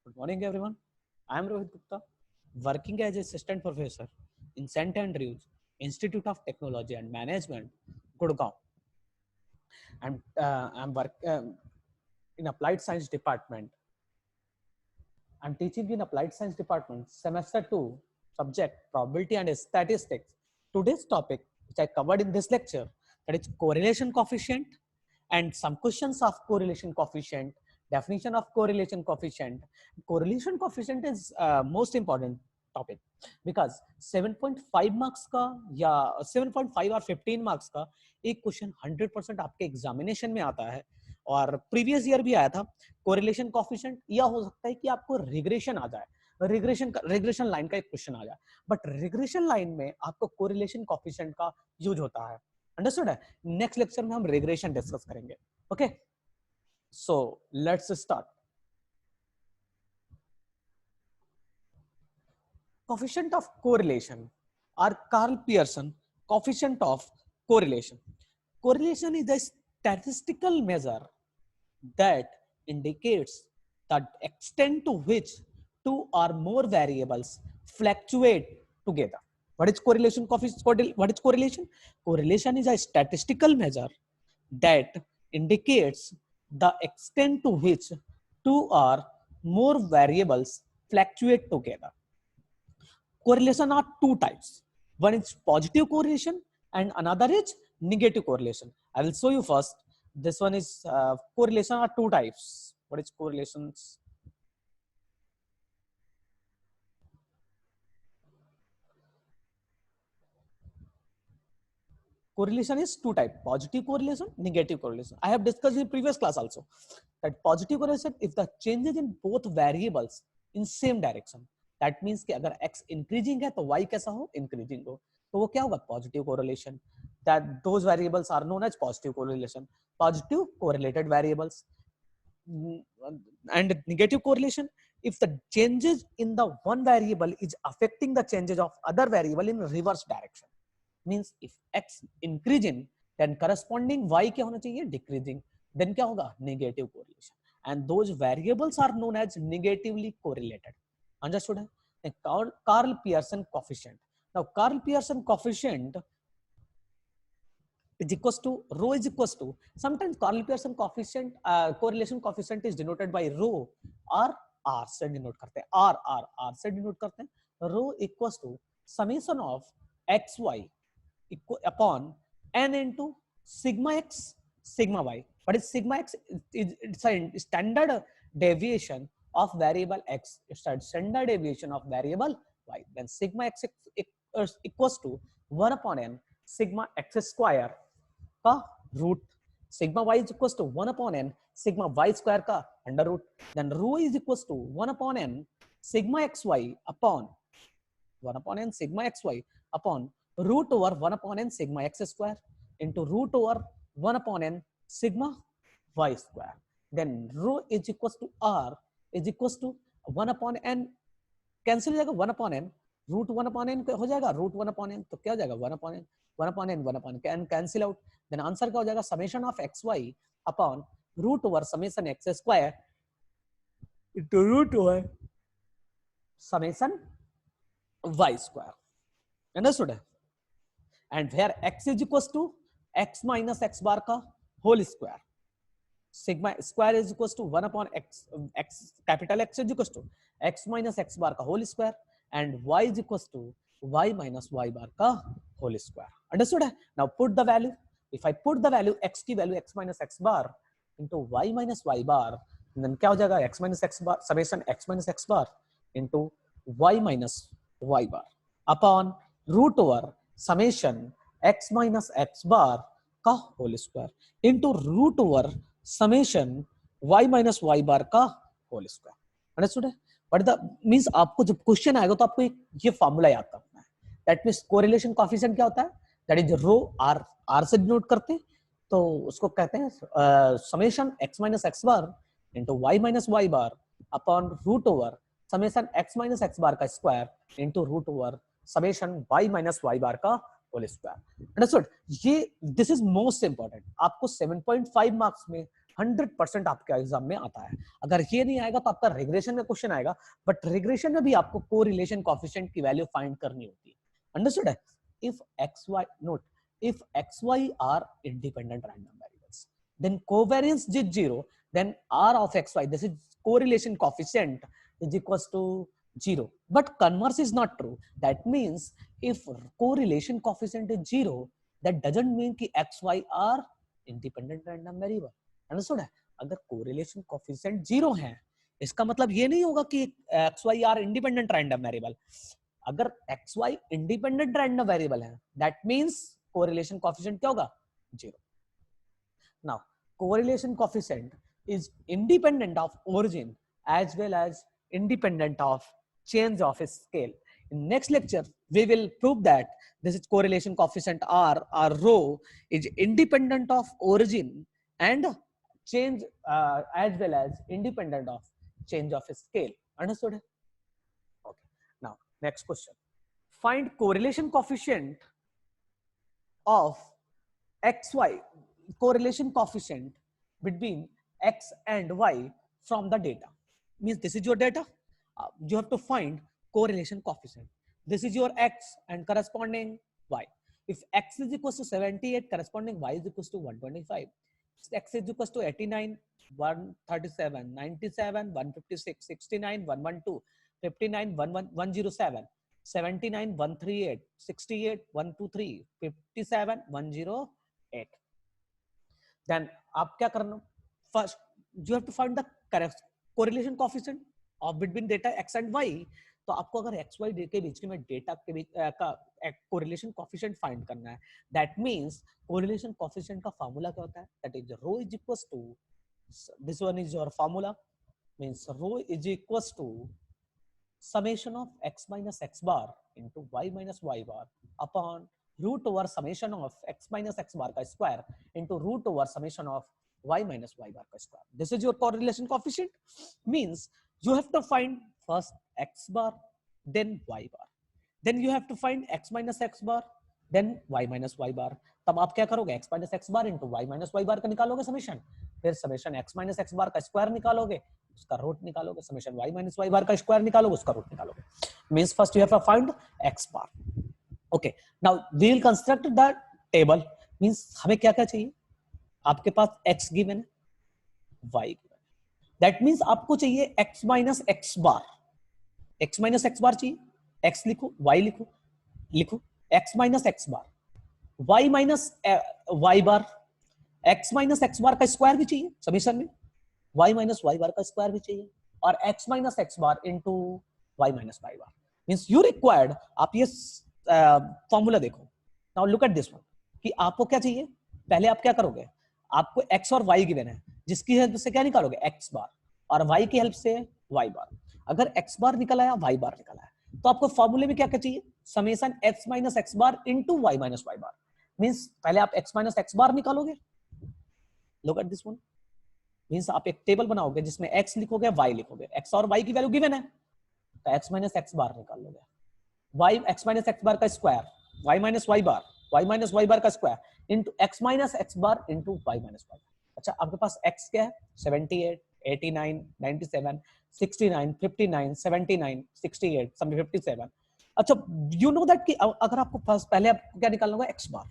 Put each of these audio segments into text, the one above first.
Good morning, everyone. I am Rohit Gupta, working as assistant professor in St. Andrews Institute of Technology and Management, Gurgaon. I'm work in applied science department. I'm teaching in applied science department, semester 2, subject probability and statistics. Today's topic, which I covered in this lecture, that is correlation coefficient and some questions of correlation coefficient, definition of correlation coefficient. Correlation coefficient is most important topic because 7.5 marks का या 7.5 और 15 marks का एक question 100% आपके examination में आता है और प्रीवियस ईयर भी आया था कोरिलेशन कॉफिशिएंट, या हो सकता है कि आपको रिग्रेशन आ जाए, रिग्रेशन लाइन का एक क्वेश्चन आ जाए, बट रिग्रेशन लाइन में आपको कोरिलेशन कॉफिशिएंट का यूज होता है। अंडरस्टूड है? नेक्स्ट लेक्चर में हम रिग्रेशन डिस्कस करेंगे। Okay, so let's start. Coefficient of correlation or Carl Pearson coefficient of correlation. Correlation is a statistical measure that indicates the extent to which two or more variables fluctuate together. What is correlation? What is correlation? Correlation is a statistical measure that indicates the extent to which two or more variables fluctuate together. Correlation are two types. One is positive correlation and another is negative correlation. I will show you first. This one is correlation are two types. What is correlations? Correlation is two types: positive correlation, negative correlation. I have discussed in previous class also that positive correlation if the changes in both variables in same direction. That means कि अगर x increasing है तो y कैसा हो? Increasing हो, तो वो क्या होगा? Positive correlation. That those variables are known as positive correlation. Positive correlated variables. And negative correlation if the changes in the one variable is affecting the changes of other variable in reverse direction. Means if x increasing then corresponding y क्या होना चाहिए? Decreasing. Then क्या होगा? Negative correlation. And those variables are known as negatively correlated. Understood? Carl Pearson coefficient. Now Carl Pearson coefficient is equals to rho is equals to, sometimes Carl Pearson coefficient correlation coefficient is denoted by rho or r से denote करते हैं, r से denote करते हैं। rho equals to summation of xy upon n into sigma x sigma y. What is sigma x? It's a standard deviation of variable x. It's a standard deviation of variable y. Then sigma x equals to 1 upon n sigma x square का root, sigma y is equals to 1 upon n sigma y square का under root, then rho is equals to 1 upon n sigma xy upon 1 upon n sigma xy upon root over 1 upon n sigma x square into root over 1 upon n sigma y square. Then rho is equals to r is equals to 1 upon n, cancel हो जाएगा 1 upon n, root 1 upon n हो जाएगा root 1 upon n, तो क्या हो जाएगा 1 upon n 1 upon n 1 upon n cancel out. Then answer क्या हो जाएगा? Summation of x y upon root over summation x square into root over summation y square. Understood? And where x is equals to x minus x bar का whole square, sigma square is equals to 1 upon x capital X is equals to x minus x bar का whole square and y is equals to y minus y bar का whole square. Understood है? Now put the value, if I put the value x की value x minus x bar into y minus y bar, then क्या हो जाएगा? x minus x bar summation x minus x bar into y minus y bar upon root over summation x minus x bar का whole स्क्वायर into root over summation y minus y bar का whole square. Understood है? But the means आपको जब question आएगा तो आपको ये फॉर्मूला याद करना है। दैट मींस कोरिलेशन कोएफिशिएंट क्या होता है? That is rho r, r से डिनोट करते हैं तो उसको कहते हैं summation x minus x bar into y minus y bar upon root over summation x minus x bar का square into root over summation y minus y bar का whole square. Understood? ये this is most important. आपको 7.5 marks में 100% आपके exam में आता है। अगर ये नहीं आएगा तो आपका रिग्रेशन में क्वेश्चन आएगा, बट रिग्रेशन में भी आपको कोरिलेशन कोएफिशिएंट की वैल्यू फाइंड करनी होती है। अंडरस्टूड है? If x y not if xy are independent random variables, then covariance is 0, then r of xy, this is correlation coefficient, is equals to 0. But converse is not true. That means if correlation coefficient is 0, that doesn't mean कि xy are independent random variable. Understood है? अगर correlation coefficient 0 है, इसका मतलब ये नहीं होगा कि xy are independent random variable. अगर xy independent random variable है, that means correlation coefficient क्या होगा? 0. Now, correlation coefficient is independent of origin as well as independent of change of scale. In next lecture, we will prove that this is correlation coefficient R or rho is independent of origin and change as well as independent of change of scale. Understood? Okay. Now, next question. Find correlation coefficient of xy, correlation coefficient between x and y from the data. Means this is your data. You have to find correlation coefficient. This is your x and corresponding y. If x is equals to 78, corresponding y is equals to 125. X is equals to 89, 137, 97, 156, 69, 112, 59, 107. 79, 138, 68, 123, 57, 108. Then आप क्या करना? First, you have to find the correct correlation coefficient of between data x and y. तो आपको अगर x y के बीच में data के बीच का correlation coefficient find करना है, that means correlation coefficient का formula क्या होता है? That is rho is equals to, this one is your formula, means rho is equals to summation of x minus x bar into y minus y bar upon root over summation of x minus x bar का square into root over summation of y minus y bar का square. This is your correlation coefficient. Means you have to find first x bar, then y bar. Then you have to find x minus x bar, then y minus y bar. तब आप क्या करोगे? x minus x bar into y minus y bar का निकालोगे summation, फिर summation x minus x bar का square निकालोगे, उसका रूट निकालोगे, summation y minus y bar का स्क्वायर निकालोगे, उसका रूट निकालोगे. Means first you have to find x bar. Okay, now we will construct the table. Means हमें क्या क्या चाहिए? आपके पास x given है, y given है. That means आपको चाहिए x minus x bar. x minus x bar चाहिए, x लिखो, y लिखो, लिखो x minus x bar, y minus y bar, x minus x bar का स्क्वायर भी चाहिए समीकरण में, y minus y bar का स्क्वायर भी चाहिए, और x minus x bar into y minus y bar. Means you required, आप ये फॉर्मूला देखो. Now look at this one, कि आपको क्या चाहिए? पहले आप क्या करोगे? आपको x और y गिवन है, जिसकी हेल्प से क्या निकालोगे? x बार, और y की हेल्प से y बार. अगर x बार निकल आया, y बार निकल आया, तो आपको फॉर्मूले में क्या क्या चाहिए? Summation x minus x bar into y minus y बार. मींस पहले आप x माइनस x बार निकालोगे. Look at this one. Means आप एक टेबल बनाओगे जिसमें x लिखोगे, y लिखोगे, x और y की वैल्यू गिवन है, तो x माइनस x बार निकाल लोगे. y x minus x bar का स्क्वायर, y माइनस y बार, y माइनस y बार का square into x minus x bar into y minus y. अच्छा, आपके पास x क्या है? 78, 89, 97, 69, 59, 79, 68, 57. अच्छा, you know that कि अगर आपको पहले आपको क्या निकालना होगा? x bar.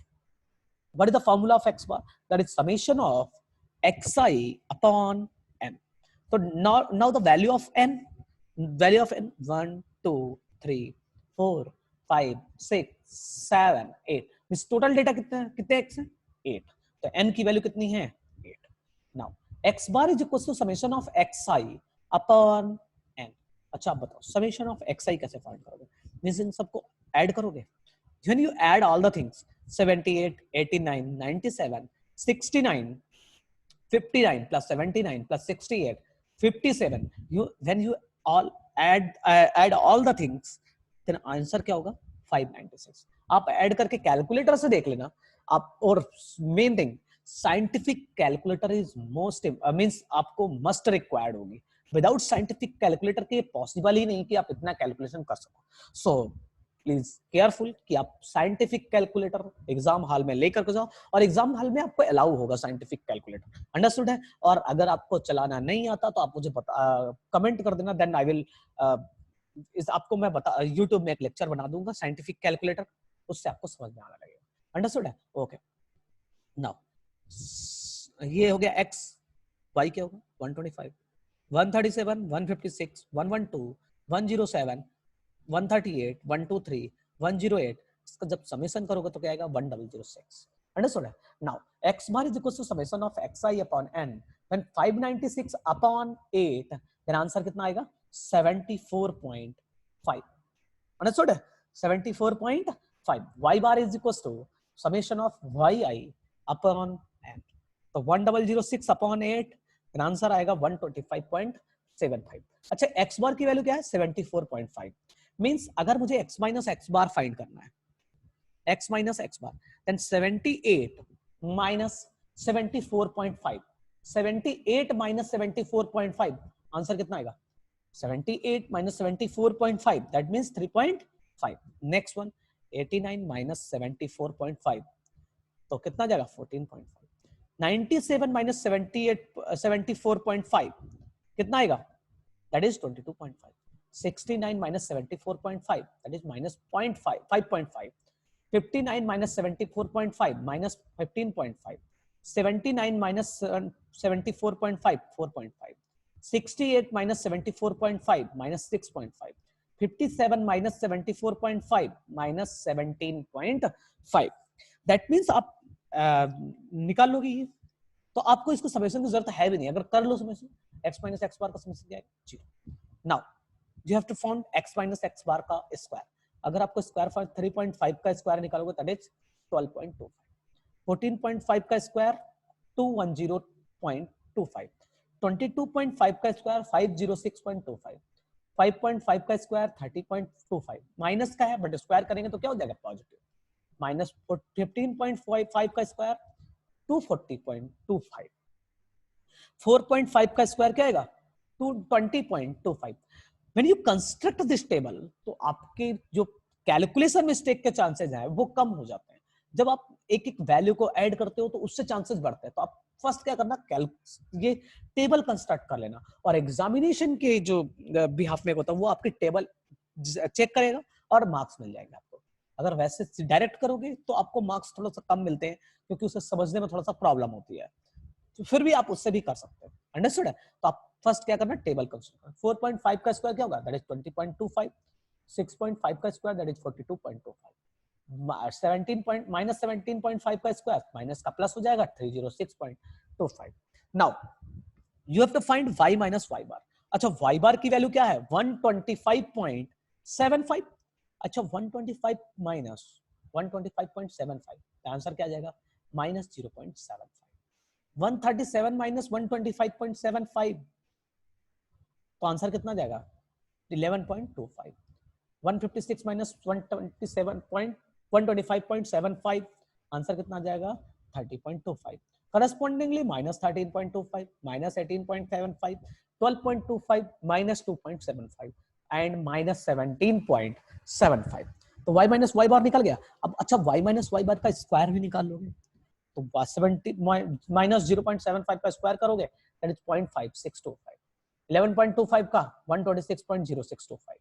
What is the formula of x bar? That is summation of xi upon n. So now the value of n, 1, 2, 3, 4, 5, 6, 7, 8. Means total data कितने x है? 8. तो n की वैल्यू कितनी है? 8. Now x bar is equal to summation of xi upon n. अच्छा, आप बताओ summation of xi कैसे फाइंड करोगे? Means इन सबको ऐड करोगे. When you add all the things, 78, 89, 97, 69, 59 plus 79 plus 68, 57. When you all add all the things, then answer क्या होगा? 596. आप ऐड करके कैलकुलेटर से देख लेना आप. और main thing, scientific calculator is most means आपको मस्ट रिक्वायर्ड होगी. विदाउट साइंटिफिक कैलकुलेटर के पॉसिबल ही नहीं कि आप इतना कैलकुलेशन कर सको. सो प्लीज केयरफुल कि आप साइंटिफिक कैलकुलेटर एग्जाम हॉल में लेकर के जाओ, और एग्जाम हॉल में आपको अलाउ होगा साइंटिफिक कैलकुलेटर, अंडरस्टूड है। और अगर आपको चलाना नहीं आता तो आप मुझे कमेंट कर देना, देन आई विल इस आपको मैं बता यूट्यूब में एक लेक्चर बना दूंगा साइंटिफिक कैलकुलेटर, उससे आपको समझ में आने लगेगा, अंडरस्टूड है। ओके नाउ ये हो गया x, y क्या होगा 125 137 156 112 107 138 123 108, इसका जब समेशन करोगे तो क्या आएगा 1006, अंडरस्टूड है। Now x bar is equal to summation of xi upon n when 596 upon 8, then answer कितना आएगा 74.5, अंडरस्टूड है 74.5। y bar is equal to summation of yi upon n, तो 1006 upon 8, then आंसर आएगा 125.75। अच्छा x bar की value क्या है 74.5, means अगर मुझे x माइनस एक्स बार फाइंड करना है, x माइनस एक्स बार, देन 78 माइनस 74.5, 78 माइनस 74.5, आंसर कितना आएगा 78 minus 74.5, that means 3.5। Next one 89 minus 74.5, तो कितना जाएगा 14.5। 97 माइनस 74.5 कितना आएगा, that is 22.5। 69 minus 74.5, that is minus 0.5, 5.5. 59 minus 74.5 minus 15.5. 79 minus 74.5, 4.5. 68 minus 74.5 minus 6.5. 57 minus 74.5 minus 17.5. That means आप निकाल लोगे ये, तो आपको इसको समेशन की जरूरत है भी नहीं, अगर कर लो summation x minus x bar का समेशन क्या है 0। Now you have to find x minus x bar का स्क्वायर, अगर आपको स्क्वायर 3.5 का स्क्वायर निकालोगे दैट इज 12.25। 14.5 का स्क्वायर 210.25। 22.5 का स्क्वायर 506.25। 5.5 का स्क्वायर 30.25, माइनस का है बट स्क्वायर करेंगे तो क्या हो जाएगा पॉजिटिव, माइनस 15.5 का स्क्वायर 240.25। 4.5 का स्क्वायर क्या आएगा 220.25। When you construct this table, तो आपके जो कैलकुलेशन मिस्टेक के चांसेस हैं वो कम हो जाते हैं। जब आप एक एक वैल्यू को ऐड करते हो तो उससे चांसेस बढ़ते हैं, तो आप फर्स्ट क्या करना ये टेबल कंस्ट्रक्ट कर लेना, और एग्जामिनेशन के जो बिहाफ में होता है वो आपकी टेबल चेक करेगा और मार्क्स मिल जाएंगे आपको। अगर वैसे डायरेक्ट करोगे तो आपको मार्क्स थोड़ा सा कम मिलते हैं क्योंकि उसे समझने में थोड़ा सा प्रॉब्लम होती है, तो फिर भी आप उससे भी कर सकते हैं, अंडरस्टूड है। तो आप फर्स्ट क्या करना टेबल कंस्ट्रक्ट। 4.5 का स्क्वायर क्या होगा दैट इज 20.25। 6.5 का स्क्वायर दैट इज 42.25। 17 माइनस 17.5 का स्क्वायर माइनस का प्लस हो जाएगा 306.25। Now you have to find y minus y bar. अच्छा y बार की वैल्यू क्या है 125.75। अच्छा 125 माइनस 125.75, आंसर क्या आ जाएगा माइनस 0.75। 137 माइनस 125.75, तो आंसर कितना जाएगा 11.25। 156 माइनस 125.75, आंसर कितना जाएगा 30.25। Correspondingly minus 13.25 minus 18.75, 12.25 minus 2.75 and minus 17.75। तो y माइनस y बार निकल गया। अब अच्छा y माइनस y बार का स्क्वायर भी निकाल लोगे तो 70 माइनस 0.75 का स्क्वायर करोगे दैट इज 0.5625। 11.25 का 126.0625।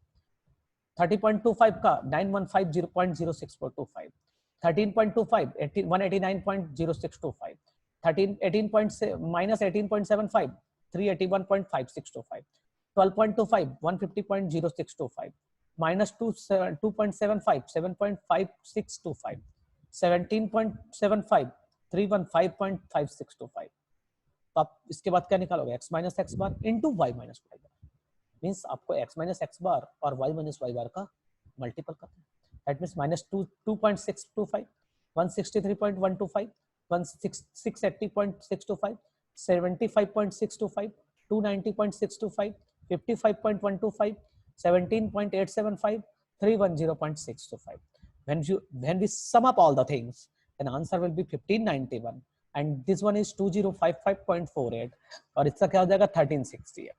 30.25 का 9150.0625। 13.25 189.0625। 18 माइनस 18.75 381.5625। 12.25 150.0625 माइनस 2.75 7.5625। 17.75 315.5625। तो आप इसके बाद क्या निकालोगे x minus x bar into y minus y बार, मीन्स आपको x माइनस एक्स बार और y माइनस वाई बार का मल्टीपल करना है, that means minus 2.625 163.125 680.625 75.625 290.625 55.125 17.875 310.625। when we sum up all the things, then answer will be 1591 and this one is 2055.48 और इसका क्या हो जाएगा 1360 है,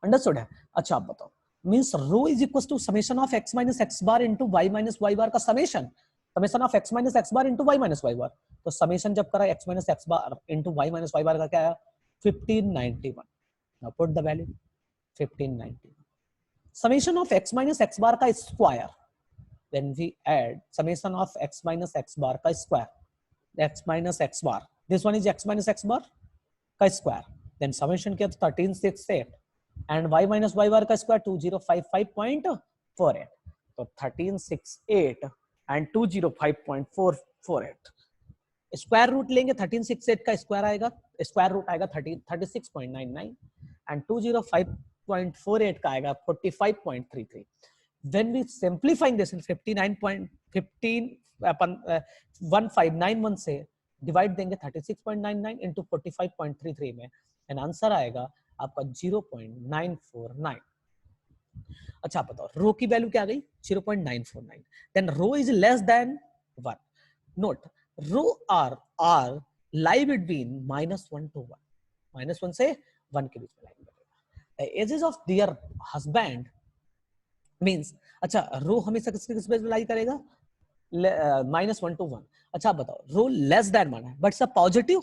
अंडरस्टूड है। अच्छा आप बताओ means rho is equal to summation of x minus x bar into y minus y bar का summation, summation of x minus x bar into y minus y bar. तो समेशन जब करा x minus x bar into y minus y bar का क्या आया 1591। Now put the value 1591। summation of x minus x bar का square, then we add summation of x minus x bar का square, x minus x bar, this one is x minus x bar का square, then summation किया तो 1368 and y minus y bar का square 2055.48, तो 1368 and 205.448, square root लेंगे 1368 का square आएगा, square root आएगा 36.99 and 205.48 का आएगा 45.33। when we simplifying this in 59.15 अपन 1591 से डिवाइड देंगे 36.99 into 45.33 में, एंड आंसर आएगा आपका 0.949। अच्छा बताओ रो की वैल्यू क्या आ गई 0.949, then rho is less than 1। Note rho are lie between -1 to 1, -1 से 1 के बीच में लाई बनेगा। Ages of their husband means, अच्छा रो हमेशा किस बीच में लाई करेगा -1 to 1। अच्छा बताओ रो लेस देन 1 है but it's a positive,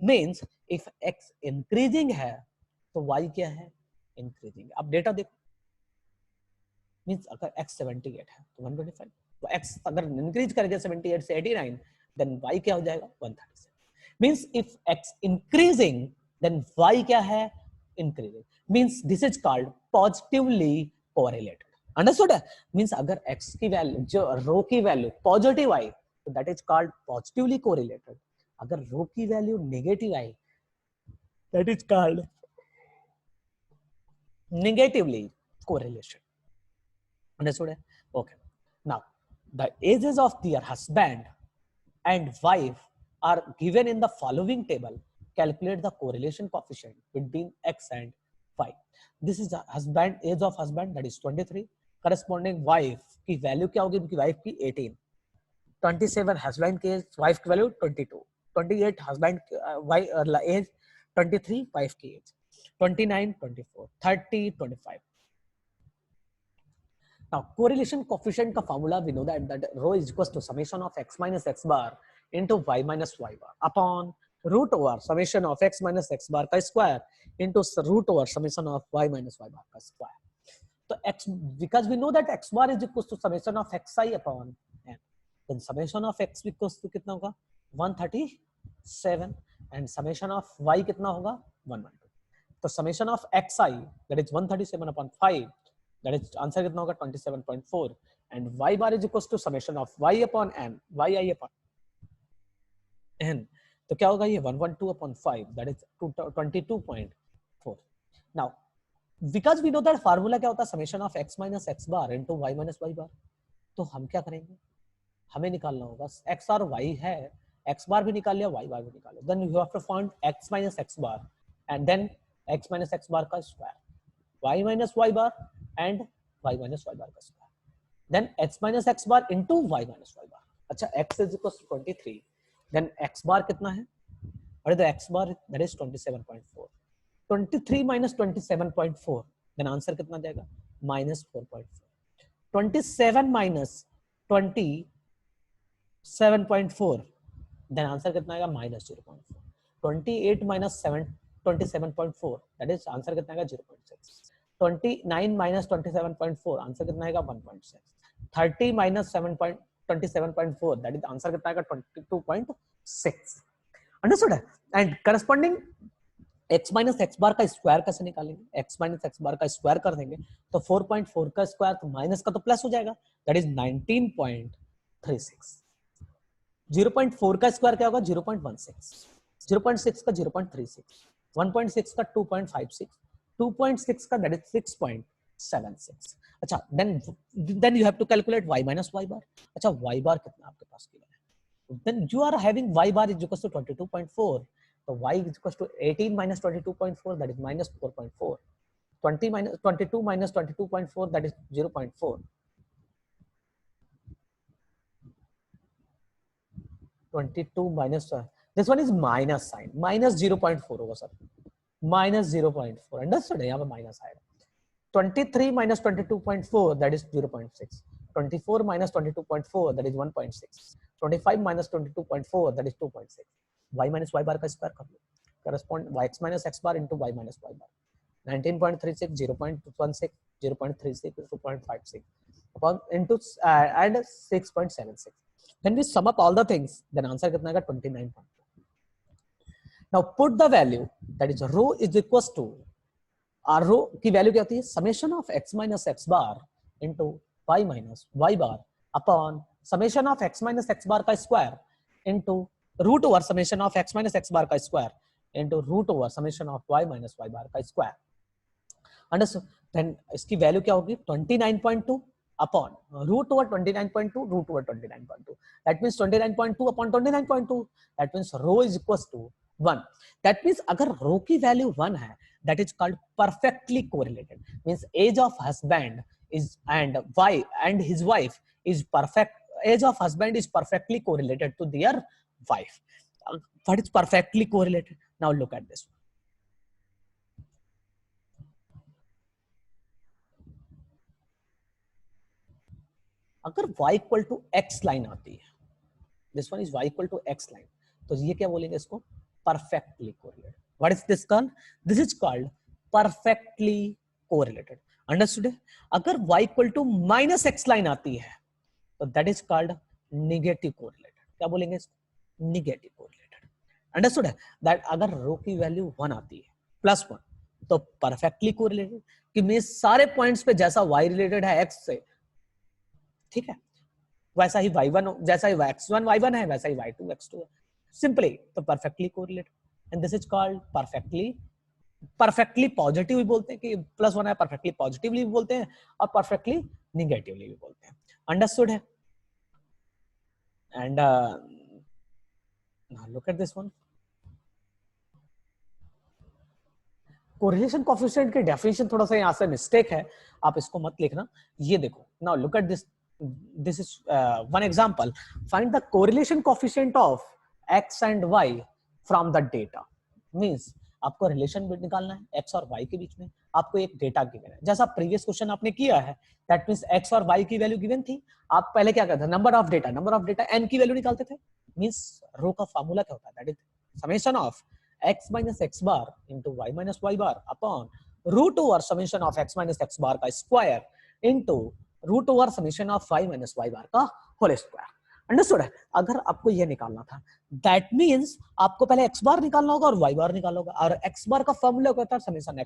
means if x increasing है तो y क्या है इंक्रीजिंग। अब डेटा देखो, मींस अगर x 78 है तो 125, तो x अगर इंक्रीज करेगा 78 से 89 देन y क्या हो जाएगा 137। Means if x increasing then y क्या है increasing, means this is called positively correlated. Understood है? मींस अगर x की वैल्यू जो रो की वैल्यू पॉजिटिव आई तो that is called positively correlated, अगर रो की वैल्यू नेगेटिव आई that is called negatively correlation. Understood? Okay. Now, the ages of their husband and wife are given in the following table. Calculate the correlation coefficient between x and y. This is the husband, age of husband, that is 23. Corresponding wife की value क्या होगी? उनकी wife की 18. 27 husband की age, wife की value 22. 28 husband age, 23 wife की age, 29, 24, 30, 25. Now, correlation coefficient का formula we know that rho is equals to summation of x minus x bar into y minus y bar upon root over summation of x minus x bar का square into root over summation of y minus y bar का square. तो x, because we know that x bar is equals to summation of xi upon n, then summation of x equals to कितना होगा 137 and summation of y कितना होगा 112. तो summation of xi that is 137 upon 5, that is answer कितना होगा 27.4 and y bar is equals to summation of y upon n, yi upon n, तो क्या होगा ये 112 upon 5, that is 22.4. now because we know that formula क्या होता है summation of x minus x bar into y minus y bar, तो हम क्या करेंगे, हमें निकालना होगा x और y है, x bar भी निकाल लिया y bar भी निकाल लिया, then you have to find x minus x bar and then x minus x bar का square, y minus y bar and y minus y bar का square, then x minus x bar into y minus y bar। अच्छा x is equals to 23, then x bar कितना है, और the x bar that is 27.4, 23 minus 27.4, then answer कितना जाएगा -4.4, 27 minus 27.4, then answer कितना आएगा -0.4, 28 minus 27.4, that is answer कितना आएगा 0.6, 29 minus 27.4, आंसर कितना आएगा 1.6, 30 minus 27.4, that is आंसर कितना आएगा 22.6। अंडरस्टूड है? And corresponding x minus x bar का स्क्वायर कैसे निकालेंगे, x माइनस एक्स बार का स्क्वायर कर देंगे तो 4.4 का स्क्वायर तो माइनस का तो प्लस हो जाएगा, दैट इज 19.36। 0.4 का स्क्वायर क्या होगा 0.16, 0.6 का 0.36, 1.6 का 2.56, 2.6 का दैट इज 6.76। अच्छा then you have to calculate y minus y bar. अच्छा y बार कितना आपके पास किया है, then you are having y bar is equals to 22.4, so y is equals to 18 minus 22.4, that is minus 4.4, 20 minus 22 minus 22.4, that is 0.4, 22 minus this one is minus sign, minus 0.4 होगा sir, minus 0.4, understood है, यहाँ पे minus आएगा, 23 minus 22.4, that is 0.6. 24 minus 22.4, that is 1.6. 25 minus 22.4, that is 2.6. Y minus y bar का square कर लो, correspond x minus x bar into y minus y bar. 19.36, 0.16, 0.36 is 2.56 upon into and 6.76. When we sum up all the things, then answer कितना आएगा 29.2. Now put the value, that is rho is equals to, रो की value क्या होती है, summation of x minus x bar into y minus y bar upon summation of x minus x bar का square into root over summation of x minus x bar का square into root over summation of y minus y bar का square. Understood. Then इसकी value क्या होगी 29.2 upon root over 29.2 root over 29.2. That means 29.2 upon 29.2, that means rho is equals to 1. That means अगर rho की value 1 है, that is called perfectly correlated, means age of husband is and his wife is perfect, age of husband is perfectly correlated to their wife. What is perfectly correlated? Now look at this one. अगर y equal to x line आती है, this one is y equal to x line, तो ये क्या बोलेंगे इसको, perfectly correlated. What is this called? This is called perfectly correlated. Understood? अगर y equal to minus x line आती है, तो that is called negative correlated. क्या बोलेंगे इसको, negative correlated. Understood? That अगर रो की वैल्यू 1 आती है प्लस 1, तो perfectly correlated, कि मैं सारे पॉइंट्स पे जैसा y रिलेटेड है x से, ठीक है, वैसा ही y1, जैसा ही x1 y1 है, वैसा ही y2 x2 है, सिंपली, तो perfectly correlated. And this is called perfectly positive भी बोलते हैं कि प्लस 1 है, perfectly पॉजिटिवली भी बोलते हैं और perfectly निगेटिवली भी बोलते हैं. अंडरस्टूड है? And look at this one. Correlation coefficient की डेफिनेशन थोड़ा सा यहाँ से मिस्टेक है, आप इसको मत लिखना. ये देखो, now look at this. This is one example. Find the correlation coefficient of x and y from the data. Means आपको रिलेशन निकालना है x और y के बीच में, आपको एक डेटा गिवन है, जैसा प्रीवियस क्वेश्चन आपने किया है. दैट मींस x और y की वैल्यू गिवन थी, आप पहले क्या करते थे, नंबर ऑफ डेटा n की वैल्यू निकालते थे. मींस रो का फार्मूला क्या होता है, that is summation of x minus x bar into y minus y bar upon root over summation of x minus x bar का square into root over summation of y minus y bar का whole square. Understood है? अगर आपको ये निकालना था, that means आपको पहले x बार निकालना होगा और y बार निकालना होगा, और x बार का फॉर्मूला क्या होता है, summation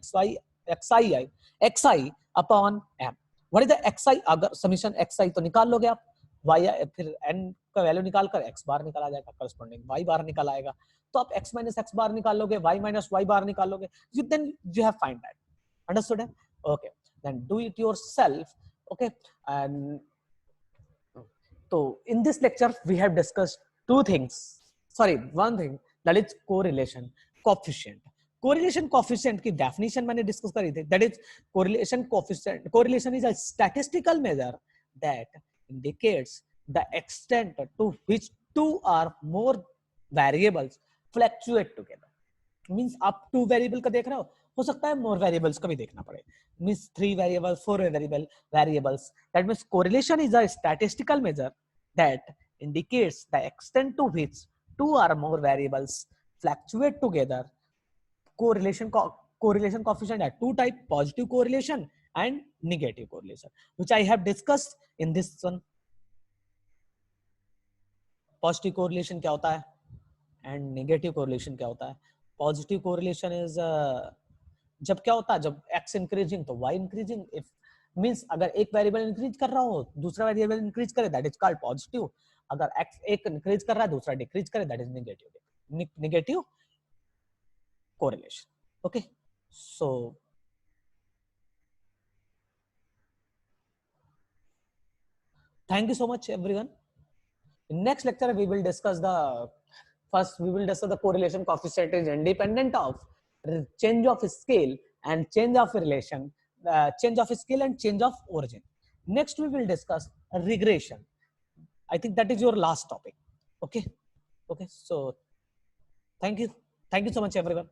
xi upon m. What is the xi? अगर समेशन xi तो निकाल लोगे आप, y फिर n का वैल्यू निकालकर x बार निकाला जाएगा, करस्पॉन्डिंग y बार निकाला आएगा, तो आप x माइनस x बार निकाल लोगे, y माइनस y बार निकाल लोगे, then you have find that. Understood है? Okay, then do it yourself. Okay, and so in this lecture we have discussed one thing, that is correlation coefficient. Correlation coefficient की definition मैंने discuss करी थी, that is correlation coefficient. Correlation is a statistical measure that indicates the extent to which two or more variables fluctuate together. Means आप 2 variable का देख रहे हो सकता है more variables का भी देखना पड़े. Means 3 variables, 4 variables. That means correlation is a statistical measure that indicates the extent to which 2 or more variables fluctuate together. Correlation coefficient are 2 types: positive correlation and negative correlation, which I have discussed in this one. Positive correlation क्या होता है and negative correlation क्या होता है? Positive correlation is जब क्या होता है, जब x इंक्रीजिंग तो y इंक्रीजिंग. इफ मींस अगर एक वेरिएबल इंक्रीज कर रहा हो, दूसरा वेरिएबल इंक्रीज करे, दैट इज कॉल्ड पॉजिटिव. अगर x एक इंक्रीज कर रहा है, दूसरा डिक्रीज करे, that is negative correlation. Okay, so thank you so much everyone. In next lecture we will discuss the correlation coefficient is independent of change of scale and change of relation, change of scale and change of origin. Next we will discuss regression. I think that is your last topic. Okay, so thank you so much everyone.